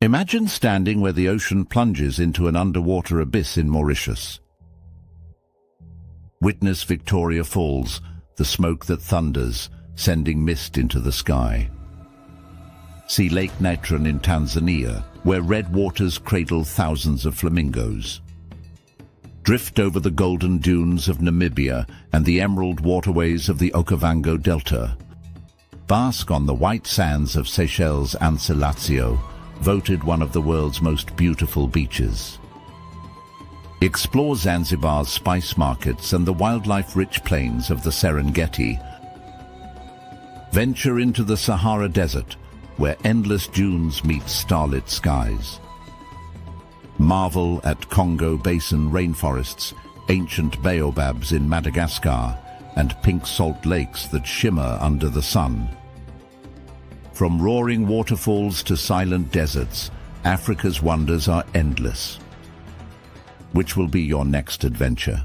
Imagine standing where the ocean plunges into an underwater abyss in Mauritius. Witness Victoria Falls, the smoke that thunders, sending mist into the sky. See Lake Natron in Tanzania, where red waters cradle thousands of flamingos. Drift over the golden dunes of Namibia and the emerald waterways of the Okavango Delta. Bask on the white sands of Seychelles' Anselatio, voted one of the world's most beautiful beaches. Explore Zanzibar's spice markets and the wildlife-rich plains of the Serengeti. Venture into the Sahara Desert, where endless dunes meet starlit skies. Marvel at Congo Basin rainforests, ancient baobabs in Madagascar, and pink salt lakes that shimmer under the sun. From roaring waterfalls to silent deserts, Africa's wonders are endless. Which will be your next adventure?